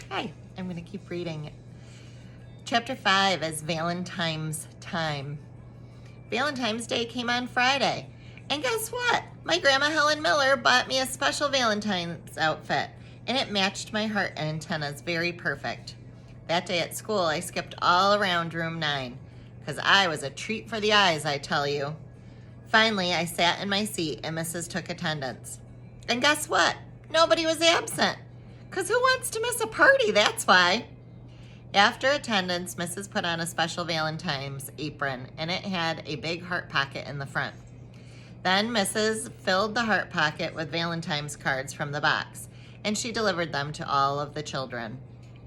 Hi, I'm going to keep reading. Chapter 5 is Valentine's Time. Valentine's Day came on Friday. And guess what? My grandma Helen Miller bought me a special Valentine's outfit, and it matched my heart and antennas very perfect. That day at school, I skipped all around room 9, because I was a treat for the eyes, I tell you. Finally, I sat in my seat and Mrs. took attendance. And guess what? Nobody was absent. Because who wants to miss a party? That's why. After attendance, Mrs. put on a special Valentine's apron, and it had a big heart pocket in the front. Then Mrs. filled the heart pocket with Valentine's cards from the box, and she delivered them to all of the children.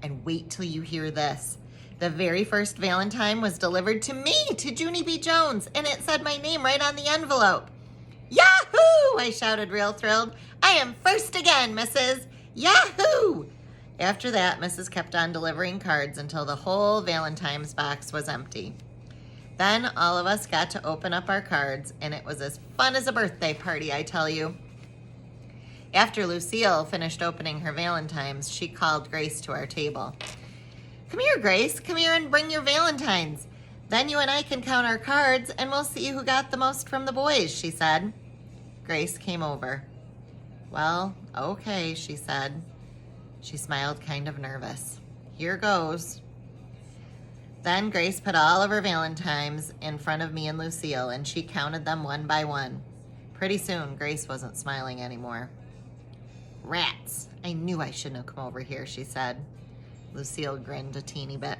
And wait till you hear this. The very first Valentine was delivered to me, to Junie B. Jones, and it said my name right on the envelope. Yahoo! I shouted, real thrilled. I am first again, Mrs. Yahoo! After that, Mrs. kept on delivering cards until the whole Valentine's box was empty. Then all of us got to open up our cards, and it was as fun as a birthday party, I tell you. After Lucille finished opening her Valentines, she called Grace to our table. Come here, Grace. Come here and bring your Valentines. Then you and I can count our cards, and we'll see who got the most from the boys, she said. Grace came over. Well, okay, she said. She smiled kind of nervous. Here goes. Then Grace put all of her Valentines in front of me and Lucille, and she counted them one by one. Pretty soon, Grace wasn't smiling anymore. Rats, I knew I shouldn't have come over here, she said. Lucille grinned a teeny bit.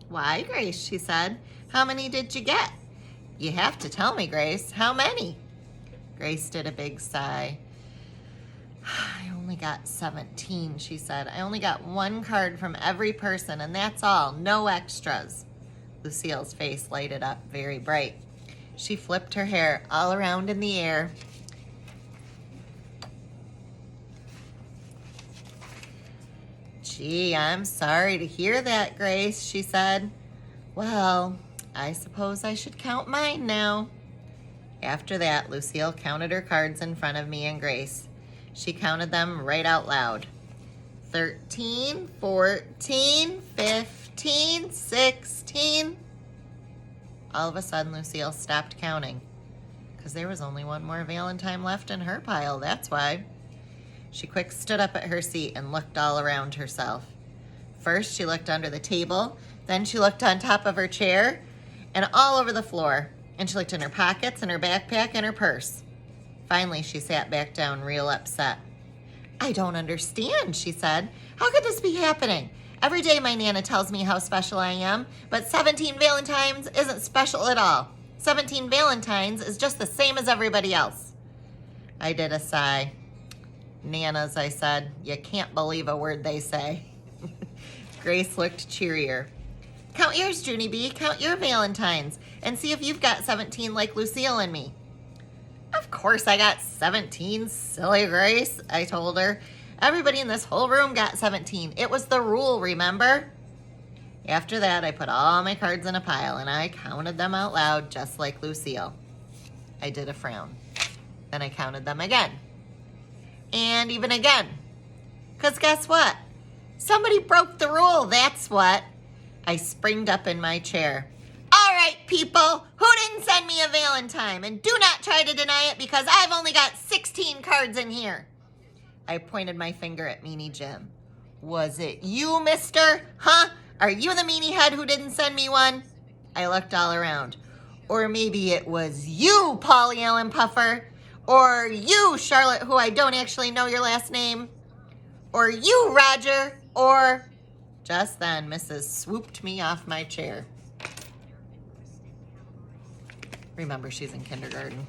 Why, Grace, she said. How many did you get? You have to tell me, Grace. How many? Grace did a big sigh. I only got 17, she said. I only got one card from every person, and that's all. No extras. Lucille's face lighted up very bright. She flipped her hair all around in the air. Gee, I'm sorry to hear that, Grace, she said. Well, I suppose I should count mine now. After that, Lucille counted her cards in front of me and Grace. She counted them right out loud. 13, 14, 15, 16. All of a sudden, Lucille stopped counting, because there was only one more Valentine left in her pile, that's why. She quick stood up at her seat and looked all around herself. First, she looked under the table, then she looked on top of her chair, and all over the floor. And she looked in her pockets and her backpack and her purse. Finally, she sat back down real upset. I don't understand, she said. How could this be happening? Every day my Nana tells me how special I am, but 17 Valentines isn't special at all. 17 Valentines is just the same as everybody else. I did a sigh. Nanas, I said. You can't believe a word they say. Grace looked cheerier. Count yours, Junie B. Count your Valentines and see if you've got 17 like Lucille and me. Of course I got 17, silly Grace, I told her. Everybody in this whole room got 17. It was the rule, remember? After that, I put all my cards in a pile and I counted them out loud just like Lucille. I did a frown. Then I counted them again. And even again. Because guess what? Somebody broke the rule, that's what. I springed up in my chair. All right, people, who didn't send me a Valentine? And do not try to deny it because I've only got 16 cards in here. I pointed my finger at Meanie Jim. Was it you, mister? Huh? Are you the meanie head who didn't send me one? I looked all around. Or maybe it was you, Polly Allen Puffer. Or you, Charlotte, who I don't actually know your last name. Or you, Roger. Or... Just then, Mrs. swooped me off my chair. Remember, she's in kindergarten.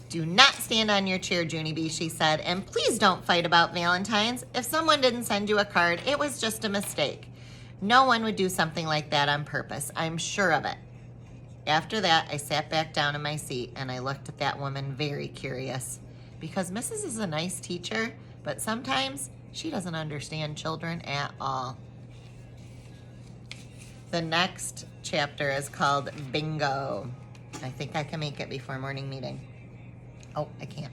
Do not stand on your chair, Junie B., she said, and please don't fight about Valentines. If someone didn't send you a card, it was just a mistake. No one would do something like that on purpose. I'm sure of it. After that, I sat back down in my seat, and I looked at that woman very curious. Because Mrs. is a nice teacher, but sometimes she doesn't understand children at all. The next chapter is called Bingo. I think I can make it before morning meeting. Oh, I can't.